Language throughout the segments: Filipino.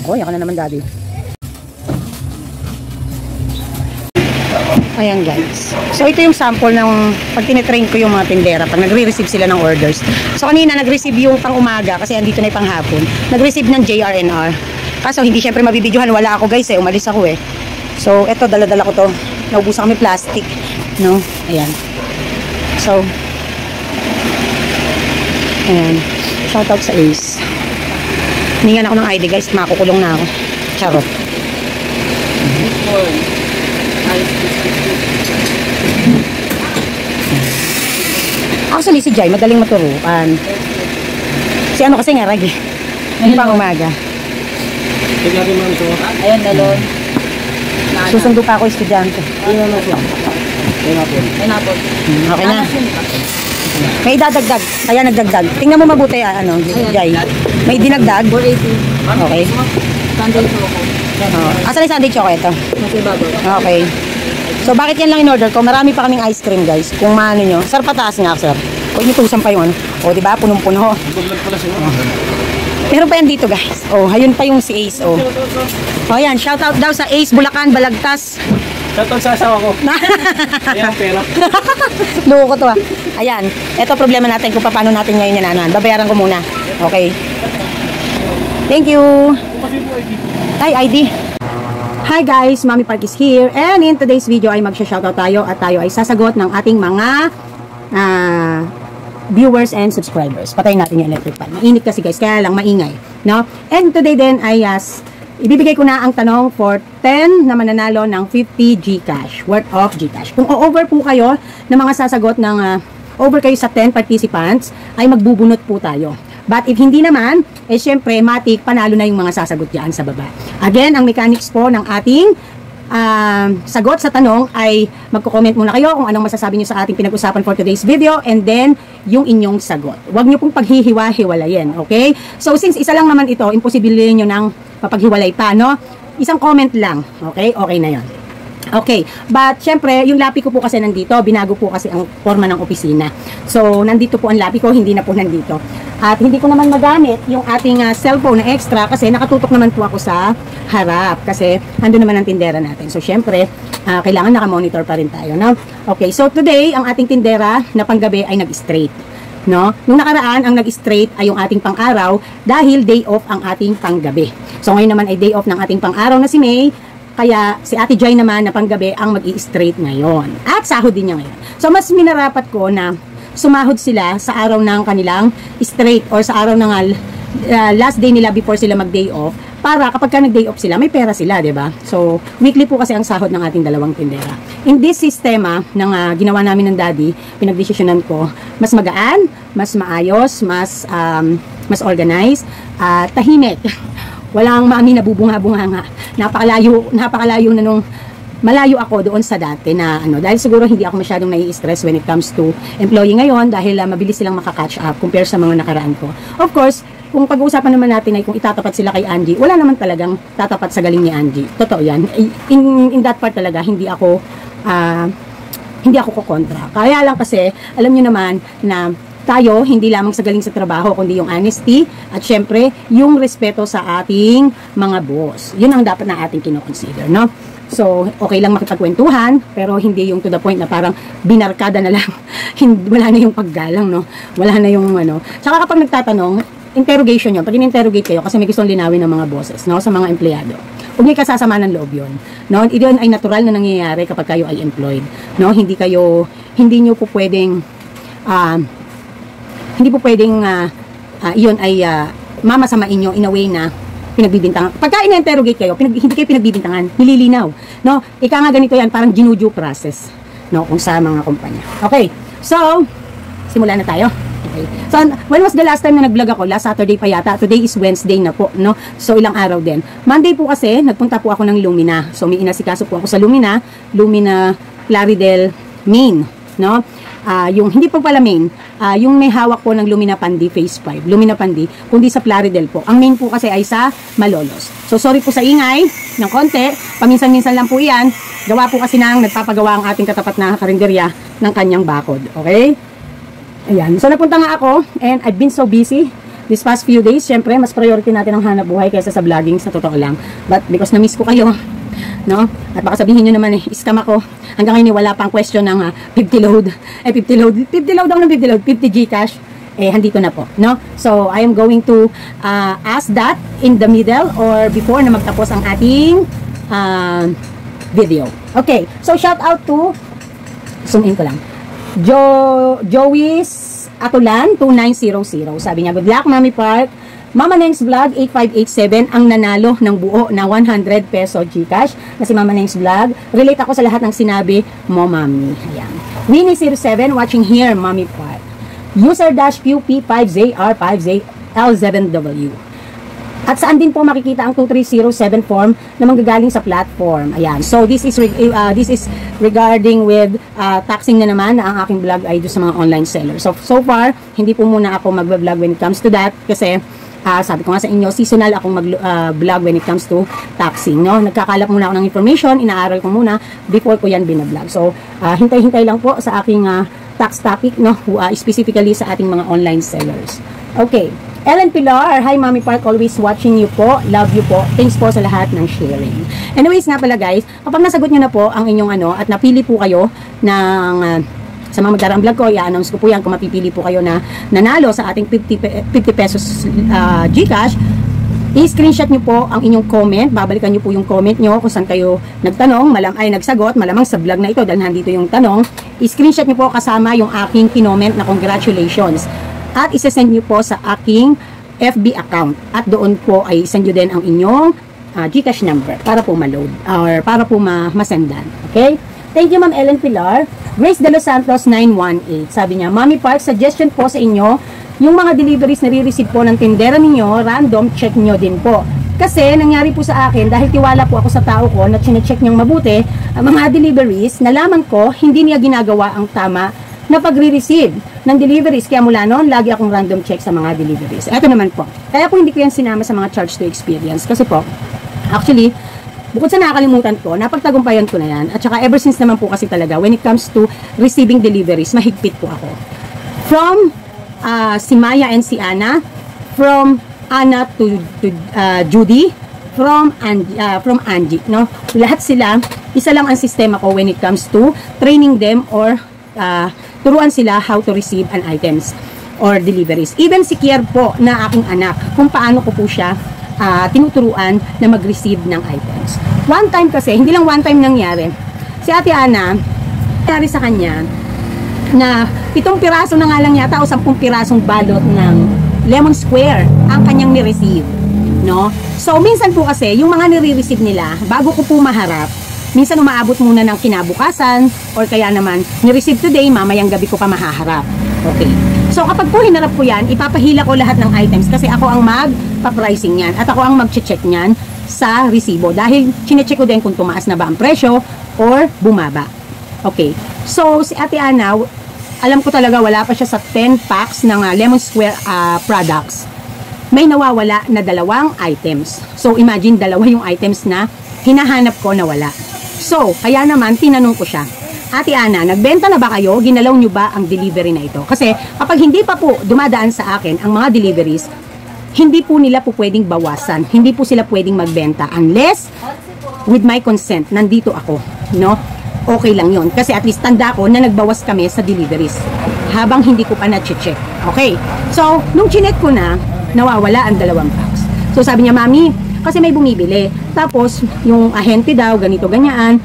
Oh, yan ka na naman, Daddy. Ayan guys. So ito yung sample ng pag tinitrain ko yung mga tindera pag nagre-receive sila ng orders. So kanina nag-receive yung pang umaga kasi andito na yung pang hapon. Nag-receive ng JRNR. Kaso hindi syempre mabibidyohan, wala ako guys umalis ako eh. So ito dala-dala ko to. Naubusan kami plastic, no? Ayan. So ayan. Shoutout sa Ace. Hiningan ako ng ID guys, makukulong na ako. Charot. Actually si Jai madaling maturuan. Si ano kasi ngarag eh. Yung pang umaga. Ayan dalon. Susundo pa ako estudyante. Okay na. May dadagdag. Kaya nagdagdag. Tingnan mo mabuti ano, Jai. May dinagdag. 480. Okay. Sunday choco. Asan yung Sunday choco ito? Okay. So bakit yan lang in order ko? Marami pa kaming ice cream guys. Kung maano nyo. Sir, pataas nga sir. Huwag nyo tusan pa yung ano. O diba? Punong-puno. Meron pa yan dito guys. O, ayun pa yung si Ace. O yan. Shoutout daw sa Ace Bulacan, Balagtas. Shoutout sa asawa ko. Ayan, pera. Luko to ah. Ayan. Ito problema natin kung paano natin ngayon yan ano. Babayaran ko muna. Okay. Thank you. Ay, ID. Hi guys, Mami Park is here. And in today's video ay magsha-shoutout tayo at tayo ay sasagot ng ating mga viewers and subscribers. Patayin natin yung electric fan. Mainit kasi guys, kaya lang maingay, no? And today din ay ibibigay ko na ang tanong for 10 na mananalo ng 50 GCash, worth of GCash. Kung over po kayo ng mga sasagot ng over kayo sa 10 participants, ay magbubunot po tayo. But if hindi naman, eh syempre, matik, panalo na yung mga sasagot dyan sa baba. Again, ang mechanics po ng ating sagot sa tanong ay magko-comment muna kayo kung anong masasabi nyo sa ating pinag-usapan for today's video and then yung inyong sagot. Huwag nyo pong paghihiwa-hiwalayin, okay? So, since isa lang naman ito, imposible nyo nang papaghiwalay pa, no? Isang comment lang, okay? Okay na yon. Okay, but syempre, yung lapi ko po kasi nandito, binago po kasi ang forma ng opisina. So, nandito po ang lapi ko, hindi na po nandito. At hindi ko naman magamit yung ating cellphone na extra kasi nakatutok naman po ako sa harap kasi ando naman ang tindera natin. So, syempre, kailangan naka-monitor pa rin tayo, no? Okay, so today, ang ating tindera na panggabi ay nag-straight, no? Nung nakaraan, ang nag-straight ay yung ating pang-araw dahil day off ang ating panggabi. So, ngayon naman ay day off ng ating pang-araw na si May. Kaya si Ate Joy naman na panggabi ang mag-i-straight ngayon. At sahod din niya ngayon. So mas minarapat ko na sumahod sila sa araw ng kanilang straight or sa araw ng last day nila before sila mag-day off. Para kapag ka nag-day off sila, may pera sila, diba? So weekly po kasi ang sahod ng ating dalawang tindera. In this sistema ng ginawa namin ng Daddy, pinagdesisyonan ko, mas magaan, mas maayos, mas organized, tahimik. Walang mami na bubunga-bunga nga. Napakalayo na nung malayo ako doon sa dati na ano, dahil siguro hindi ako masyadong nai-stress when it comes to employee ngayon dahil mabilis silang makaka-catch up compare sa mga nakaraan ko. Of course, kung pag-uusapan naman natin ay kung itatapat sila kay Angie, wala naman talagang tatapat sa galing ni Angie. Totoo yan. In that part talaga, hindi ako kukontra. Kaya lang kasi, alam nyo naman na tayo, hindi lamang sa galing sa trabaho, kundi yung honesty at syempre, yung respeto sa ating mga boss. Yun ang dapat na ating kinoconsider, no? So, okay lang makipagkwentuhan, pero hindi yung to the point na parang binarkada na lang. Wala na yung paggalang, no? Wala na yung ano. Tsaka kapag nagtatanong, interrogation yun. Pag in-interrogate kayo, kasi may gustong linawin ng mga bosses, no? Sa mga empleyado. Huwag may kasasama ng loob yun, no? Yun ay natural na nangyayari kapag kayo ay employed, no? Hindi nyo po pwedeng yun ay mamasamain nyo in a way na pinagbibintangan. Pagka ina-interrogate kayo, hindi kayo pinagbibintangan, nililinaw, no? Ika nga ganito yan, parang due process, no? Kung sa mga kumpanya. Okay, so, simulan na tayo. Okay. So, when was the last time na nag-vlog ako? Last Saturday pa yata. Today is Wednesday na po, no? So, ilang araw din. Monday po kasi, nagpunta po ako ng Lumina. So, may inasikaso po ako sa Lumina Plaridel, Maine, no? Yung hindi po pala main, yung may hawak po ng Lumina Pandi Phase 5, Lumina Pandi, kundi sa Plaridel po. Ang main po kasi ay sa Malolos. So sorry po sa ingay ng konti, paminsan-minsan lang po yan. Gawa po kasi nang nagpapagawa ang ating katapat na karinderya ng kanyang bakod. Okay? Ayan. So napunta nga ako and I've been so busy this past few days, syempre, mas priority natin ang hanap buhay kaysa sa vlogging, sa totoo lang. But because na-miss ko kayo, no? At baka sabihin nyo naman scam ako. Hanggang ngayon wala pang question ng 50 load. 50 load ako ng 50 load, 50 Gcash. Handito na po, no? So, I am going to ask that in the middle or before na magtapos ang ating video. Okay, so shout out to, zoom in ko lang, Joey's Atulan 2900. Sabi niya, good luck Mami Park. Mama Neng's Vlog 8587 ang nanalo ng buo na 100 peso Gcash na si Mama Neng's Vlog. Relate ako sa lahat ng sinabi mo, Mami. Ayan. Winnie07 watching here, Mami Park. User-QP5ZR5ZL7W. At saan din po makikita ang 2307 form na manggagaling sa platform. Ayan. So this is regarding with taxing na naman na ang aking vlog ay doon sa mga online sellers. So far, hindi po muna ako mag-vlog when it comes to that kasi sabi ko nga sa inyo, seasonal akong mag-vlog when it comes to taxing, no? Nagkakalap muna ako ng information, inaaral ko muna before ko yan binablog. So, hintay-hintay lang po sa aking tax topic, no? Specifically sa ating mga online sellers. Okay. Ellen Pilar, hi Mami Park, always watching you po. Love you po. Thanks po sa lahat ng sharing. Anyways nga pala guys, kapag nasagot nyo na po ang inyong at napili po kayo ng sa mga magdaraang vlog ko, i-announce ko po yan kung mapipili po kayo na nanalo sa ating 50 pesos Gcash. I-screenshot nyo po ang inyong comment, babalikan nyo po yung comment nyo kung saan kayo nagtanong, nagsagot, malamang sa vlog na ito dahil nandito yung tanong. I-screenshot nyo po kasama yung aking kinoment na congratulations. At isa-send nyo po sa aking FB account. At doon po ay send nyo din ang inyong Gcash number para po ma-load or para po masendan. Okay? Thank you Ma'am Ellen Pilar. Grace De Los Santos 918. Sabi niya, Mami Park, suggestion po sa inyo, yung mga deliveries na re-receive po ng tindera ninyo, random, check nyo din po. Kasi, nangyari po sa akin, dahil tiwala po ako sa tao ko na chinecheck niyang mabuti, ang mga deliveries, nalaman ko, hindi niya ginagawa ang tama na pagre-receive ng deliveries. Kaya mula noon, lagi akong random check sa mga deliveries. Ito naman po. Kaya po hindi ko yan sinama sa mga charge to experience. Kasi po, actually, bukod sa nakakalimutan ko, napagtagumpayan ko na yan. At saka ever since naman po kasi talaga, when it comes to receiving deliveries, mahigpit po ako. From si Maya and si Anna, from Anna to Judy, from Angie, no? Lahat sila, isa lang ang sistema ko when it comes to training them or turuan sila how to receive an items or deliveries. Even si Kier po na aking anak, kung paano ko po siya tinuturuan na mag-receive ng items. One time kasi, hindi lang one time nangyari. Si Ate Ana, nangyari sa kanya na 7 piraso na nga lang yata o 10 pirasong balot ng lemon square ang kanyang ni-receive. No? So, minsan po kasi, yung mga nire-receive nila, bago ko po maharap, minsan umaabot muna ng kinabukasan or kaya naman, ni-receive today, mamayang gabi ko pa mahaharap. Okay. So, kapag po hinarap ko yan, ipapahila ko lahat ng items kasi ako ang magpa-pricing yan at ako ang mag-check niyan sa resibo dahil chinecheck ko din kung tumaas na ba ang presyo or bumaba. Okay. So, si Ate Ana, alam ko talaga wala pa siya sa 10 packs ng Lemon Square products. May nawawala na 2 items. So, imagine 2 yung items na hinahanap ko na wala. So, kaya naman, tinanong ko siya, Ate Ana, nagbenta na ba kayo? Ginalaw nyo ba ang delivery na ito? Kasi kapag hindi pa po dumadaan sa akin ang mga deliveries, hindi po nila po pwedeng bawasan. Hindi po sila pwedeng magbenta unless with my consent, nandito ako. No? Okay lang yon. Kasi at least tanda ko na nagbawas kami sa deliveries habang hindi ko pa na-check. Okay. So, nung chinek ko na, nawawala ang 2 packs. So, sabi niya, Mami, kasi may bumibili. Tapos, yung ahente daw, ganito, ganyan,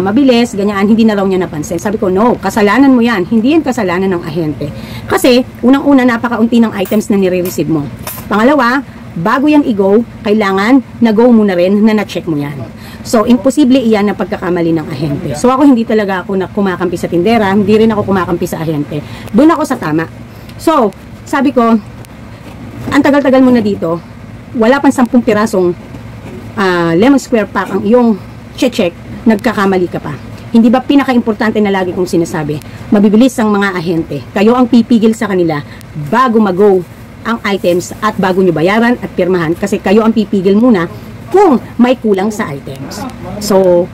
mabilis, ganyan, hindi na raw niya napansin. Sabi ko, no, kasalanan mo yan. Hindi yan kasalanan ng ahente. Kasi, unang-una, napakaunti ng items na nire-receive mo. Pangalawa, bago yan i-go, kailangan na-go mo na rin na na-check mo yan. So, imposible iyan na pagkakamali ng ahente. So, ako hindi talaga ako na kumakampi sa tindera, hindi rin ako kumakampi sa ahente. Doon ako sa tama. So, sabi ko, ang tagal-tagal mo na dito, wala pang 10 pirasong Lemon Square pack ang iyong check, nagkakamali ka pa. Hindi ba pinaka-importante na lagi kong sinasabi, mabibilis ang mga ahente. Kayo ang pipigil sa kanila bago mag-go ang items at bago nyo bayaran at pirmahan kasi kayo ang pipigil muna kung may kulang sa items. So,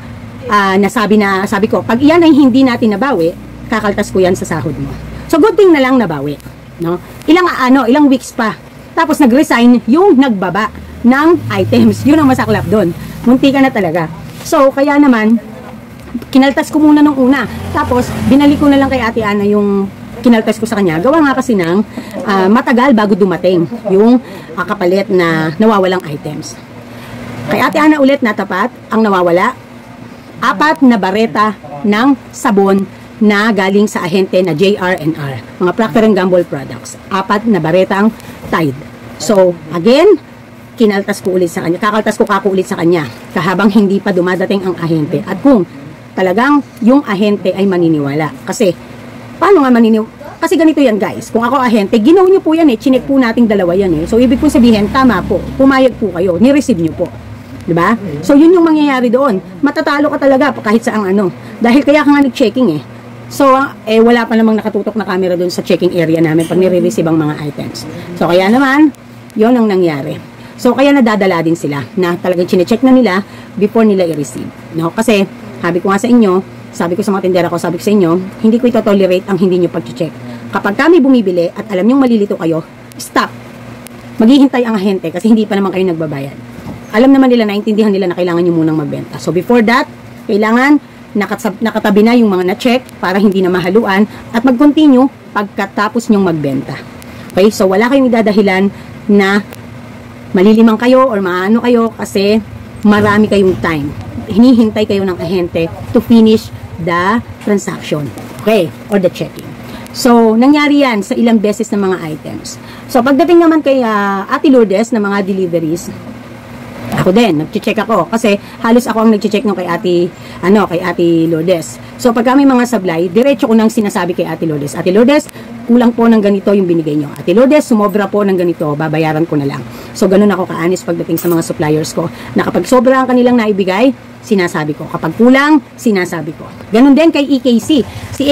sabi ko, pag iyan ay hindi natin nabawi, kakaltas ko yan sa sahod mo. So, good thing na lang nabawi. No? Ilang weeks pa Tapos nag-resign yung nagbaba ng items. Yun ang masaklap doon. Munti ka na talaga. So, kaya naman, kinaltas ko muna nung una. Tapos, binalik ko na lang kay Ate Ana yung kinaltas ko sa kanya. Gawa nga kasi ng matagal bago dumating yung kapalit na nawawalang items. Kay Ate Ana ulit natapat ang nawawala. 4 na bareta ng sabon na galing sa ahente na JR&R. Mga Procter & Gamble products. 4 na bareta ang Tide. So, again, kinaltas ko ulit sa kanya. Kakaltas ko kako ulit sa kanya. Kahabang hindi pa dumadating ang ahente. At kung talagang yung ahente ay maniniwala. Kasi, paano nga maniniwala? Kasi ganito yan guys. Kung ako ahente, ginaw nyo po yan eh. Chinek po nating dalawa yan eh. So, ibig po sabihin, tama po. Pumayag po kayo. Ni-receive nyo po. Diba? So, yun yung mangyayari doon. Matatalo ka talaga kahit saang ano. Dahil kaya ka nga nag-checking eh. So, wala pa namang nakatutok na camera doon sa checking area namin pag nire-receive ang mga items. So, kaya naman, yun ang nangyari. So, kaya nadadala din sila na talagang chinecheck na nila before nila i-receive. No? Kasi, sabi ko nga sa inyo, sabi ko sa mga tindera ko, sabi ko sa inyo, hindi ko ito-tolerate ang hindi nyo pag-check. Kapag kami bumibili at alam nyong malilito kayo, stop. Maghihintay ang ahente kasi hindi pa naman kayo nagbabayad. Alam naman nila, naintindihan nila na kailangan nyo munang magbenta. So, before that, kailangan nakatabi na yung mga na-check para hindi na mahaluan at mag-continue pagkatapos nyong magbenta. Okay? So, wala kayong idadahilan na malilimang kayo or maano kayo kasi marami kayong time. Hinihintay kayo ng ahente to finish the transaction. Okay? Or the checking. So, nangyari yan sa ilang beses ng mga items. So, pagdating naman kay Ate Lourdes na mga deliveries, ako din, nag-check ako kasi halos ako ang nag-check nung kay Ate Lourdes. So pag kami mga sablay, diretso ko nang sinasabi kay Ate Lourdes, Ate Lourdes, kulang po ng ganito yung binigay nyo. Ate Lourdes, sumobra po ng ganito, babayaran ko na lang. So ganun ako ka-honest pagdating sa mga suppliers ko, na kapag sobra ang kanilang naibigay, sinasabi ko. Kapag kulang, sinasabi ko. Ganun din kay EKC. Si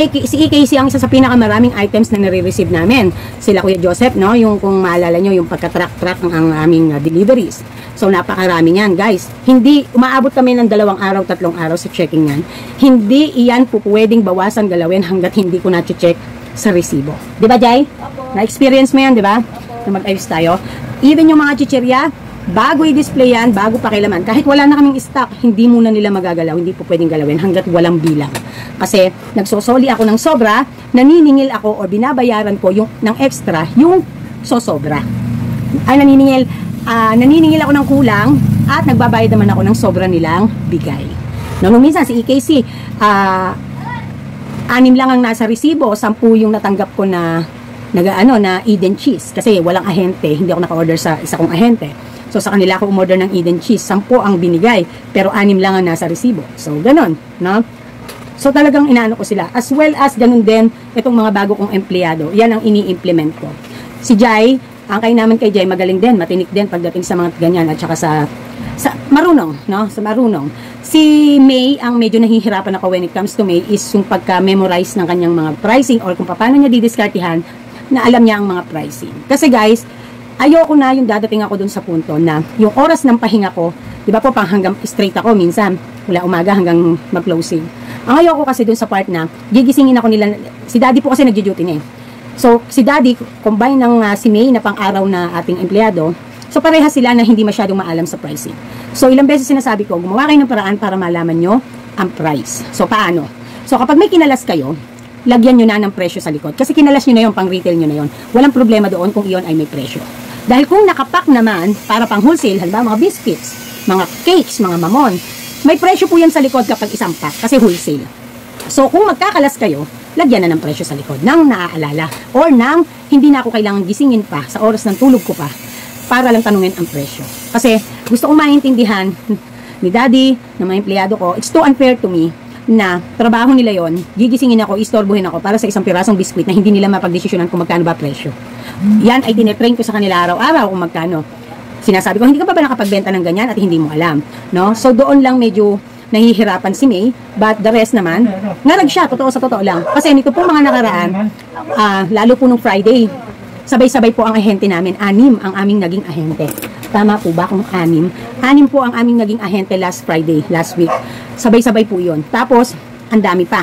EKC ang isa sa pinakamaraming items na nare-receive namin. Sila Kuya Joseph, no? Yung kung maalala nyo, yung pagka-track ng aming deliveries. So, napakarami yan, guys. Hindi, umaabot kami ng 2 araw, 3 araw sa checking yan. Hindi iyan po pwedeng bawasan galawin hanggat hindi ko na-check sa resibo. Diba, Jai? Na-experience mo yan, diba? Na mag-ayos tayo. Even yung mga chichirya, bago i-display yan, bago pakilaman, kahit wala na kaming stock, hindi muna nila magagalaw, hindi po pwedeng galawin hanggat walang bilang. Kasi nagsosoli ako ng sobra, naniningil ako o binabayaran ko yung, ng extra, yung sosobra. Ay, naniningil ako ng kulang at nagbabayad naman ako ng sobra nilang bigay. Nung minsan si EKC, 6 lang ang nasa resibo, 10 yung natanggap ko na Eden cheese kasi walang ahente, hindi ako naka-order sa isa kong ahente. So, sa kanila ako umorder ng Eden cheese. 10 ang binigay, pero 6 lang ang nasa resibo. So, ganun, no? So, talagang inaano ko sila. As well as, ganun din, itong mga bago kong empleyado. Yan ang ini-implement ko. Si Jai, ang kain namin kay Jai, magaling din, matinik din pagdating sa mga ganyan, at saka sa marunong, no? Sa marunong. Si May, ang medyo nahihirapan ako when it comes to May, is yung pagka-memorize ng kanyang mga pricing or kung paano niya didiskartihan na alam niya ang mga pricing. Kasi guys, ayoko na yung dadating ako dun sa punto na yung oras ng pahinga ko, di ba po, pang hanggang straight ako minsan, mula umaga hanggang mag-closing. Ang ayoko kasi dun sa part na, gigisingin ako nila, si Daddy po kasi nagjo-duty na eh. So, si Daddy, combine ng si May na pang-araw na ating empleyado, so pareha sila na hindi masyadong maalam sa pricing. So, ilang beses sinasabi ko, gumawa kayo ng paraan para malaman nyo ang price. So, paano? So, kapag may kinalas kayo, lagyan nyo na ng presyo sa likod. Kasi kinalas nyo na yun, pang retail nyo na yun. Walang problema doon kung iyon ay may presyo. Dahil kung nakapak naman, para pang wholesale, halimbawa mga biscuits, mga cakes, mga mamon, may presyo po yan sa likod kapag isang pack, kasi wholesale. So, kung magkakalas kayo, lagyan na ng presyo sa likod, nang naaalala, or nang hindi na ako kailangan gisingin pa, sa oras ng tulog ko pa, para lang tanungin ang presyo. Kasi, gusto kong maintindihan ni Daddy, ng mga empleyado ko, it's too unfair to me, na trabaho nila yon, gigisingin ako, istorbohin ako para sa isang pirasong biskwit na hindi nila mapagdesisyonan kung magkano ba presyo. Yan ay tinetrain ko sa kanila araw-araw kung magkano. Sinasabi ko, hindi ka pa ba nakapagbenta ng ganyan at hindi mo alam, no? So doon lang medyo nahihirapan si May, but the rest naman, ngarag siya, totoo sa totoo lang. Kasi nito po mga nakaraan, lalo po nung Friday, sabay-sabay po ang ahente namin, 6 ang aming naging ahente. Tama po ba kung 6? 6 po ang aming naging ahente last Friday, last week. Sabay-sabay po yun. Tapos, ang dami pa.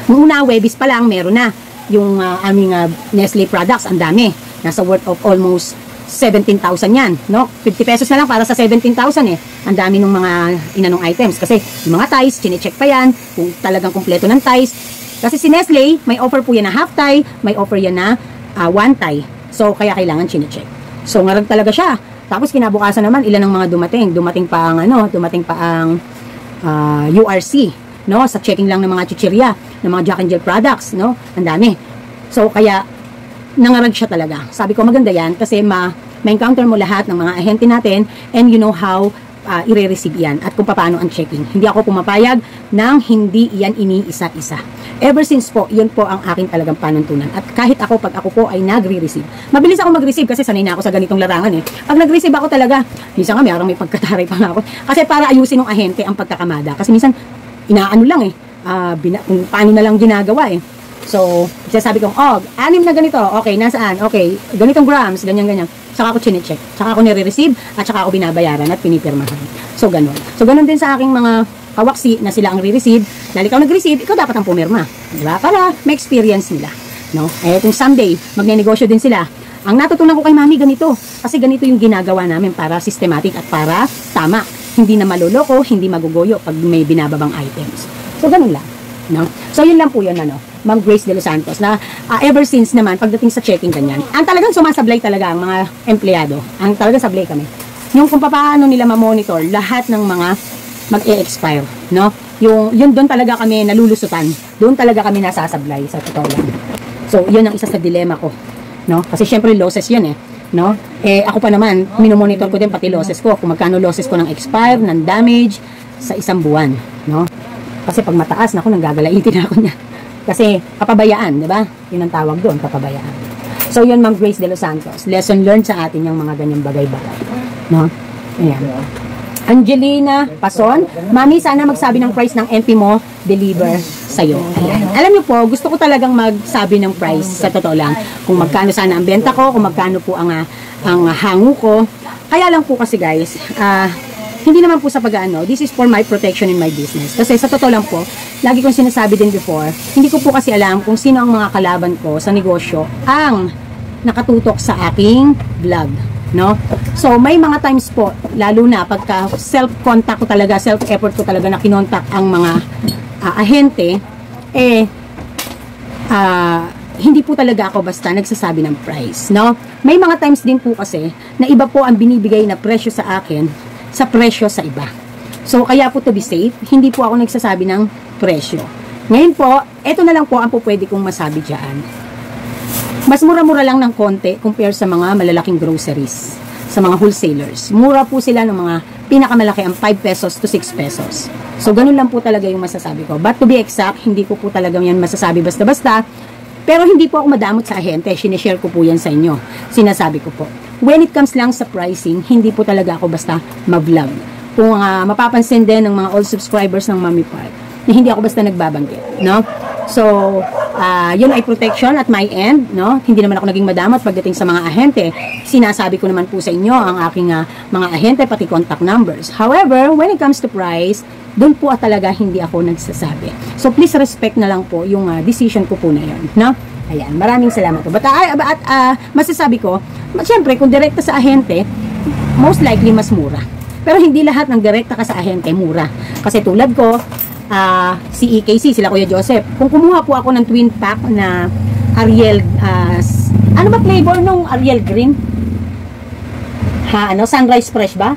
Nung una, Webis pa lang, meron na. Yung aming Nestle products, ang dami. Nasa worth of almost 17,000 yan, no? 50 pesos na lang para sa 17,000 eh. Ang dami ng mga inanong items. Kasi yung mga ties, chinecheck pa yan, kung talagang kumpleto ng ties. Kasi si Nestle, may offer po yan na half tie, may offer yan na one tie. So, kaya kailangan chinecheck. So, ngarag talaga siya. Tapos, kinabukasan naman, ilan ang mga dumating. Dumating pa ang URC, no? Sa checking lang ng mga chichirya, ng mga Jack and Jill products, no? Ang dami. So, kaya, nangarag siya talaga. Sabi ko, maganda yan kasi ma-encounter mo lahat ng mga ahente natin and you know how i-receive yan at kung paano ang checking. Hindi ako pumapayag nang hindi yan iniisa-isa. Ever since po, yun po ang aking talagang panuntunan. At kahit ako, pag ako po ay nagre-receive. Mabilis ako mag-receive kasi sanay na ako sa ganitong larangan eh. Pag nag-receive ako talaga, minsan nga may pagkataray pa nga ako. Kasi para ayusin ng ahente ang pagkakamada. Kasi minsan, inaano lang eh. Kung paano na lang ginagawa eh. So, sabi ko, 6 na ganito. Okay, nasaan? Okay, ganitong grams, ganyan-ganyan. Saka ako chinecheck. Saka ako nire-receive at saka ako binabayaran at pinipirmahan. So, ganun. So, ganun din sa aking mga kawaksi na sila ang re-receive. Dahil ikaw nag-receive, ikaw dapat ang pumirma. Diba? Para may experience nila. No? Eh, kung someday, magne-negosyo din sila, ang natutunan ko kay mami, ganito. Kasi ganito yung ginagawa namin para systematic at para tama. Hindi na maluloko, hindi magugoyo pag may binababang items. So, ganun lang. No? So, yun lang po yun, Ma'am Grace de los Santos, na ever since naman, pagdating sa checking ganyan, ang talagang sumasablay talaga ang mga empleyado. Ang talagang sablay kami. Yung kung paano nila ma-monitor lahat ng mga mag-e-expire, no? Yun doon talaga kami nalulusutan. Doon talaga kami nasasablay sa totoo lang. So, yun ang isa sa dilema ko, no? Kasi syempre losses yun eh, no? Eh, ako pa naman, minomonitor ko din pati losses ko. Kung magkano losses ko ng expire, ng damage, sa isang buwan, no? Kasi pag mataas, naku, nanggagala'itin ako niya. Kasi kapabayaan, di ba? Yun ang tawag doon, kapabayaan. So, yun, Ma'am Grace de los Santos. Lesson learned sa atin yung mga ganyang bagay-bagay. No? Ayan. Angelina Pason, Mami, sana magsabi ng price ng MP mo, deliver sa'yo. Ayan. Alam niyo po, gusto ko talagang magsabi ng price, sa totoo lang. Kung magkano sana ang benta ko, kung magkano po ang hango ko. Kaya lang po kasi guys, hindi naman po sa pag-ano, this is for my protection in my business. Kasi sa totoo lang po, lagi kong sinasabi din before, hindi ko po kasi alam kung sino ang mga kalaban ko sa negosyo ang nakatutok sa aking vlog, no? So, may mga times po, lalo na pagka self-contact ko talaga, self-effort ko talaga na kinontak ang mga ahente, hindi po talaga ako basta nagsasabi ng price, no? May mga times din po kasi na iba po ang binibigay na presyo sa akin sa presyo sa iba. So, kaya po to be safe, hindi po ako nagsasabi ng presyo. Ngayon po, eto na lang po ang po pwede kong masabi dyan. Mas mura-mura lang ng konti compare sa mga malalaking groceries, sa mga wholesalers. Mura po sila ng mga pinakamalaki ang 5 pesos to 6 pesos. So, ganun lang po talaga yung masasabi ko. But to be exact, hindi ko po talaga yan masasabi basta-basta. Pero hindi po ako madamot sa ahente. Sinishare ko po yan sa inyo. Sinasabi ko po. When it comes lang sa pricing, hindi po talaga ako basta ma-vlog. Kung mapapansin din ng mga old subscribers ng Mami Park, na hindi ako basta nagbabanggit, no? So, yun ay protection at my end, no? Hindi naman ako naging madamot pagdating sa mga ahente. Sinasabi ko naman po sa inyo ang aking mga ahente, pati contact numbers. However, when it comes to price, doon po talaga hindi ako nagsasabi. So, please respect na lang po yung decision ko po na yun, no? Ayan, maraming salamat po. Masasabi ko, siyempre, kung direkta sa ahente, most likely mas mura. Pero hindi lahat ng direkta ka sa ahente, mura. Kasi tulad ko, si EKC, sila Kuya Joseph, kung kumuha po ako ng twin pack na Ariel, ano ba flavor nung Ariel Green? Sunrise Fresh ba?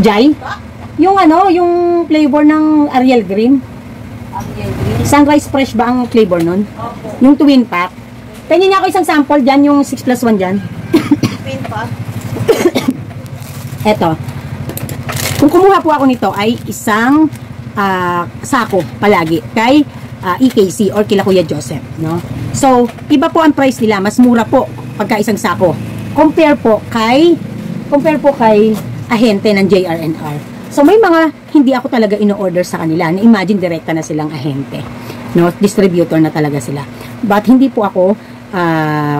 Jai? Yung yung flavor ng Ariel Green? Sunrise Fresh ba ang flavor nun? Yung twin pack. Tingnan niya ako isang sample dyan, yung 6+1 dyan. Twin pack? Eto. Kung kumuha po ako nito ay isang sako palagi kay EKC or kila Kuya Joseph, no? So, iba po ang price nila, mas mura po pagka isang sako. Compare po kay ahente ng JRNR. So, may mga hindi ako talaga ino-order sa kanila. Na-imagine direkta na silang ahente. No? Distributor na talaga sila. But, hindi po ako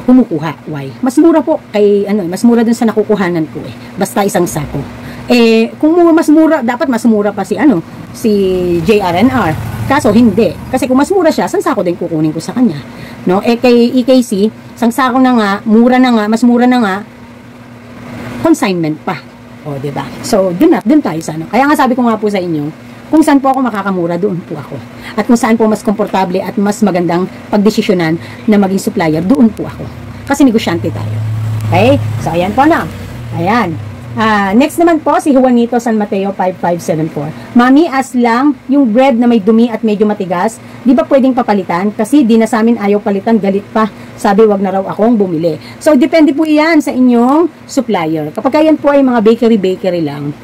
kumukuha. Why? Mas mura po kay, mas mura dun sa nakukuhanan ko eh. Basta isang sako. Kung mas mura, dapat mas mura pa si JRNR. Kaso, hindi. Kasi kung mas mura siya, isang sako din kukunin ko sa kanya. No? Kay EKC, sangsako na nga, mura na nga, mas mura na nga, consignment pa. O, diba? So, dun tayo sa ano. Kaya nga sabi ko nga po sa inyo, kung saan po ako makakamura, doon po ako. At kung saan po mas komportable at mas magandang pagdesisyonan na maging supplier, doon po ako. Kasi negosyante tayo. Okay? So, ayan po na. Ayan. Next naman po, si Juanito San Mateo 5574. Mami, as lang yung bread na may dumi at medyo matigas, di ba pwedeng papalitan? Kasi di na sa amin ayaw palitan, galit pa. Sabi, wag na raw akong bumili. So, depende po iyan sa inyong supplier. Kapag yan po ay mga bakery lang,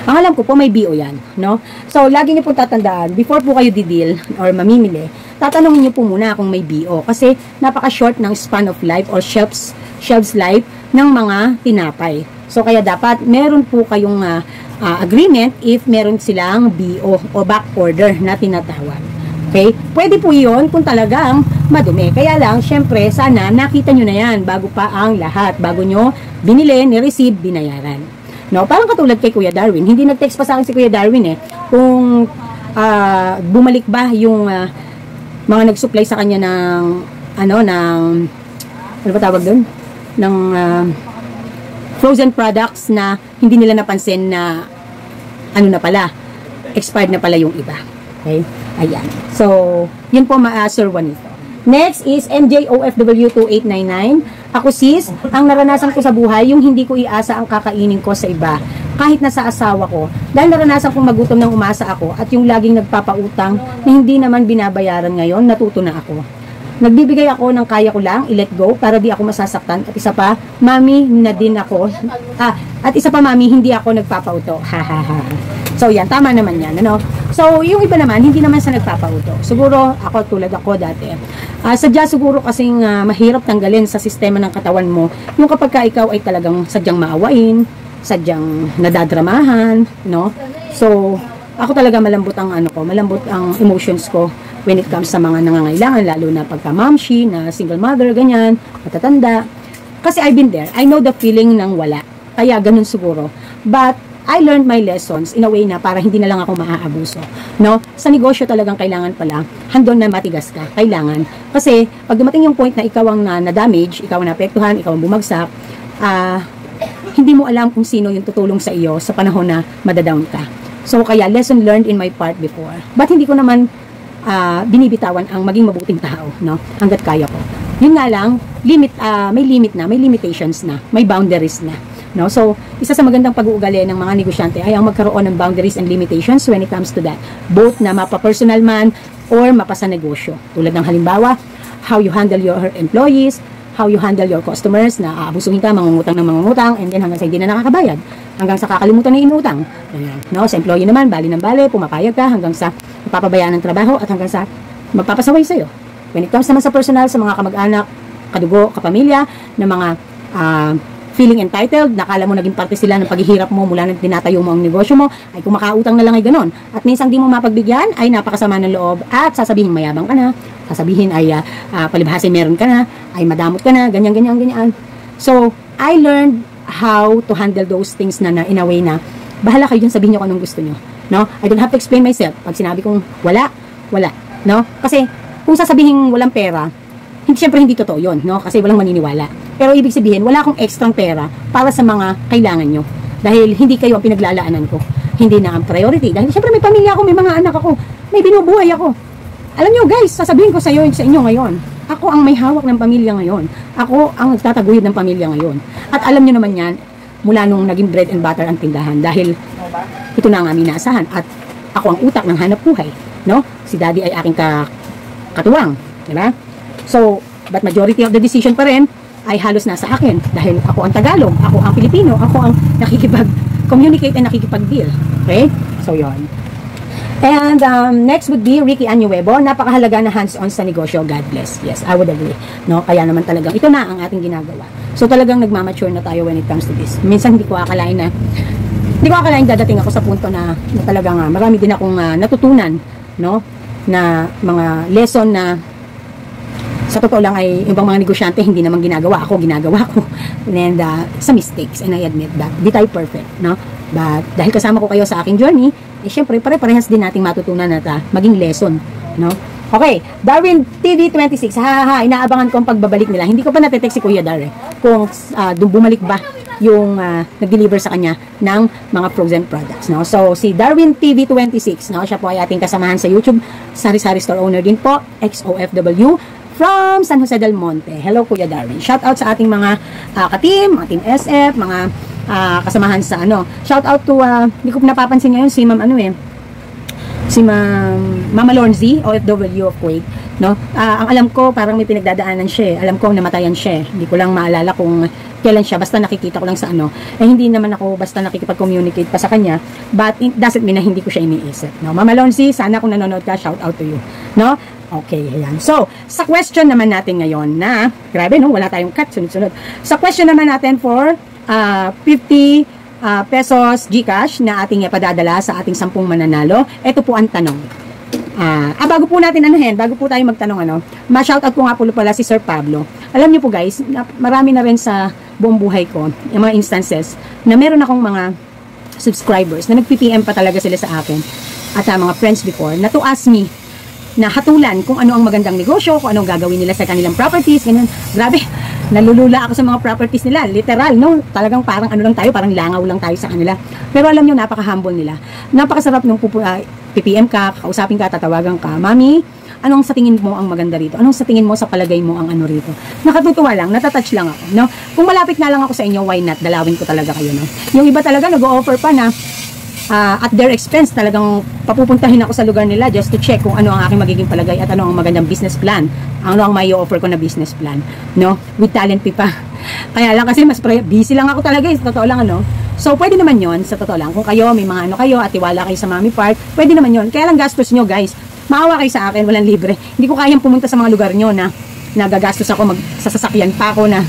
ang alam ko po, may BO yan, no? So, lagi niyo po tatandaan, before po kayo didil or mamimili, tatanungin niyo po muna kung may BO. Kasi, napaka-short ng span of life or shelves life ng mga tinapay. So, kaya dapat, meron po kayong agreement if meron silang BO o back order na tinatawag. Okay? Pwede po yun kung talagang madumi. Kaya lang, syempre, sana nakita nyo na yan bago pa ang lahat. Bago nyo binili, ni-receive, binayaran. No, parang katulad kay Kuya Darwin. Hindi nag-text pa sa akin si Kuya Darwin kung bumalik ba yung mga nag-supply sa kanya ng ano ba tawag doon? Ng frozen products na hindi nila napansin na ano na pala, expired na pala yung iba. Okay? Ayan. So, yun po Sir Juanito. Next is NJOFW2899. Ako sis, ang naranasan ko sa buhay, yung hindi ko iasa ang kakainin ko sa iba. Kahit nasa asawa ko. Dahil naranasan kong magutom ng umasa ako at yung laging nagpapautang na hindi naman binabayaran ngayon, natuto na ako. Nagbibigay ako ng kaya ko lang, i-let go para di ako masasaktan. At isa pa, mami na din ako. At isa pa mami, hindi ako nagpapauto. Ha ha ha. So yan, tama naman yan. Ano? So yung iba naman, hindi naman sa nagpapauto. Siguro, tulad ako dati. Sadya siguro kasing mahirap tanggalin sa sistema ng katawan mo. Yung kapag ka ikaw ay talagang sadyang maawain, sadyang nadadramahan, no? So, ako talaga malambot ang malambot ang emotions ko when it comes sa mga nangangailangan, lalo na pagka momshi, na single mother, ganyan, matatanda. Kasi I've been there. I know the feeling ng wala. Kaya ganun siguro. But, I learned my lessons in a way na para hindi na lang ako maaabuso. No? Sa negosyo talagang kailangan pala, handon na matigas ka. Kailangan. Kasi, pag dumating yung point na ikaw ang na-damage, ikaw ang naapektuhan, ikaw ang bumagsak, hindi mo alam kung sino yung tutulong sa iyo sa panahon na madadown ka. So, kaya lesson learned in my part before. But hindi ko naman binibitawan ang maging mabuting tao, no? Hanggat kaya ko. Yun nga lang, may limit na, may limitations na, may boundaries na. No? So, isa sa magandang pag-uugali ng mga negosyante ay ang magkaroon ng boundaries and limitations when it comes to that. Both na mapa-personal man or mapasa negosyo. Tulad ng halimbawa, how you handle your employees, how you handle your customers na aabusuhin ka, mangungutang ng mangungutang, and then hanggang sa hindi na nakakabayad. Hanggang sa kakalimutan na inutang. No? Sa employee naman, bali ng bali, pumapayag ka hanggang sa mapapabayaan ng trabaho at hanggang sa magpapasaway sa'yo. When it comes naman sa personal, sa mga kamag-anak, kadugo, kapamilya, na mga feeling entitled, nakala mo naging parte sila ng paghihirap mo mula nang tinatayo mo ang negosyo mo, ay kung makautang na lang ay ganon. At minsan di mo mapagbigyan, ay napakasama ng loob at sasabihin mayabang ka na, sasabihin ay palibhasin meron ka na, ay madamot ka na, ganyan. So, I learned how to handle those things na in a way na, bahala kayo dyan, sabihin nyo kung anong gusto nyo. No? I don't have to explain myself. Pag sinabi kong wala. No? Kasi, kung sasabihin walang pera, siyempre hindi totoo yun, no? Kasi walang maniniwala. Pero ibig sabihin, wala akong extra pera para sa mga kailangan nyo. Dahil hindi kayo ang pinaglalaanan ko. Hindi na ang priority. Dahil siyempre may pamilya ako, may mga anak ako, may binubuhay ako. Alam nyo guys, sasabihin ko sa inyo ngayon, ako ang may hawak ng pamilya ngayon. Ako ang nagtataguyod ng pamilya ngayon. At alam nyo naman yan, mula nung naging bread and butter ang tindahan. Dahil ito na ang aming naasahan. At ako ang utak ng hanap buhay. No? Si daddy ay aking katuwang. Diba? So, but majority of the decision pa rin ay halos nasa akin. Dahil ako ang Tagalog, ako ang Pilipino, ako ang nakikipag-communicate and nakikipag-deal. Okay? So, yon. And next would be Ricky Añuevo. Napakahalaga na hands-on sa negosyo. God bless. Yes, I would agree. No? Kaya naman talagang ito na ang ating ginagawa. So, talagang nagmamature na tayo when it comes to this. Minsan hindi ko akalain dadating ako sa punto na talagang marami din akong natutunan, no? Na mga lesson na sa totoo lang ay ibang mga negosyante hindi naman ginagawa ko. And sa mistakes, and I admit that. Di tayo perfect, no? But dahil kasama ko kayo sa aking journey, syempre pare-parehas din nating matutunan at maging lesson, no? Okay, Darwin TV 26. Inaabangan ko ang pagbabalik nila. Hindi ko pa natetext si Kuya Dar kung bumalik ba yung nag-deliver sa kanya ng mga frozen products, no? So, si Darwin TV 26, no? Siya po ay ating kasamahan sa YouTube. Sari-sari store owner din po, XOFW from San Jose del Monte. Hello, Kuya Darwin. Shout out sa ating mga ka-team, mga team SF, mga kasamahan sa Shout out to, hindi ko napapansin ngayon si si Mama Lornzy, OFW of Kuwait, no? Ang alam ko, parang may pinagdadaanan siya. Alam ko, namatayan siya. Hindi ko lang maalala kung kailan siya. Basta nakikita ko lang sa hindi naman ako basta nakikipag-communicate pa sa kanya. But it doesn't mean na hindi ko siya iniisip, no? Mama Lornzy, sana kung nanonood ka, shout out to you, no? Okay, ayan. So, sa question naman natin ngayon na, grabe, no? Wala tayong cut, sunod-sunod. Sa question naman natin for 50 pesos GCash na ating ipadadala sa ating 10 mananalo. Ito po ang tanong. Bago po natin bago po tayo magtanong ma-shoutout ko nga po pala si Sir Pablo. Alam niyo po guys, marami na rin sa buong buhay ko, yung mga instances na meron akong mga subscribers na nag-PPM pa talaga sila sa akin at mga friends before na to ask me na hatulan kung ano ang magandang negosyo, kung anong gagawin nila sa kanilang properties, ganyan. Grabe, nalulula ako sa mga properties nila, literal, no? Talagang parang lang tayo, parang langaw lang tayo sa kanila. Pero alam nyo, napaka-humble nila. Napakasarap nung PPM ka, kausapin ka, tatawagan ka, Mami, anong sa tingin mo ang maganda rito? Anong sa tingin mo sa palagay mo ang rito? Nakatutuwa lang, natatouch lang ako, no? Kung malapit na lang ako sa inyo, why not? Dalawin ko talaga kayo, no? Yung iba talaga nag-o-offer pa na at their expense, talagang papupuntahin ako sa lugar nila just to check kung ano ang aking magiging palagay at ano ang magandang business plan, ano ang may offer ko na business plan, no? With talent fee pa. Kaya lang kasi mas busy lang ako talaga, sa totoo lang, So, pwede naman yon sa totoo lang. Kung kayo, may mga kayo at tiwala kayo sa Mami Park, pwede naman yon. Kaya lang gastos nyo, guys. Maawa kayo sa akin, walang libre. Hindi ko kayang pumunta sa mga lugar nyo na nagagastos ako, sa sasakyan pa ako na,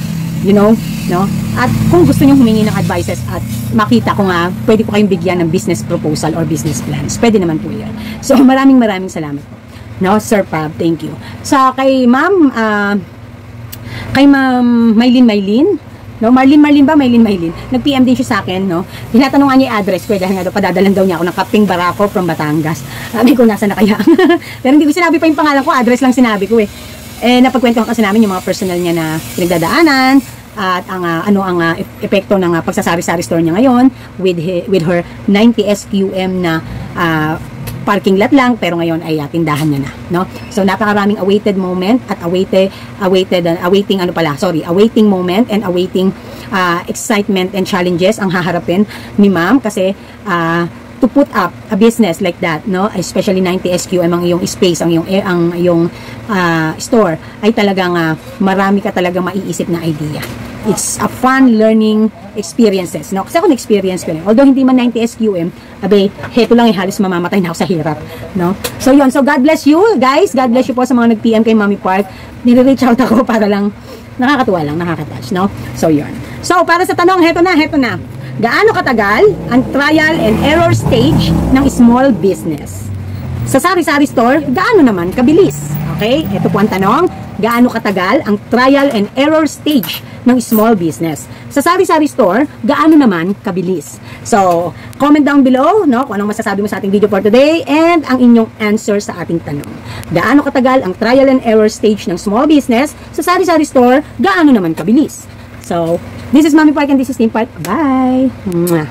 no? At kung gusto niyo humingi ng advices at makita ko nga, pwede ko kayong bigyan ng business proposal or business plans. Pwede naman po yan. So, maraming salamat po. No, Sir Pab, thank you. Sa kay Ma'am Maylin, no, Marlin ba? Maylin. Nag-PM din siya sa akin, no? Tinatanong nga niya yung address ko, dahil nga padadalan daw niya ako ng Kaping Barako from Batangas. Sabi ko, nasa na kaya? Pero hindi ko sinabi pa yung pangalan ko, address lang sinabi ko napagkwentuhan kasi namin yung mga personal niya na pinagdadaanan, at ang epekto ng pagsasari-sari store niya ngayon with her 90 SQM na parking lot lang, pero ngayon ay tindahan niya na, no? So napakaraming awaiting moment and awaiting excitement and challenges ang haharapin ni Ma'am kasi to put up a business like that, no? Especially 90 SQM ang iyong space, ang iyong store ay talagang marami ka talagang maiisip na idea. It's a fun learning experiences, no? Kasi ako na-experience ko rin. Although hindi man 90 SQM, heto lang halos mamamatay na ako sa hirap, no? So yun, so God bless you, guys. God bless you po sa mga nag-PM kay Mami Park. Nire-reach out ako para lang nakakatuwa lang, nakaka-touch, no? So yun. So para sa tanong, heto na. Gaano katagal ang trial and error stage ng small business? Sa sari-sari store, gaano naman kabilis? Okay? Ito po ang tanong. Gaano katagal ang trial and error stage ng small business? Sa sari-sari store, gaano naman kabilis? So, comment down below, no, kung anong masasabi mo sa ating video for today and ang inyong answer sa ating tanong. Gaano katagal ang trial and error stage ng small business? Sa sari-sari store, gaano naman kabilis? So, this is Mami Park and this is Team Park. Bye! Mwah.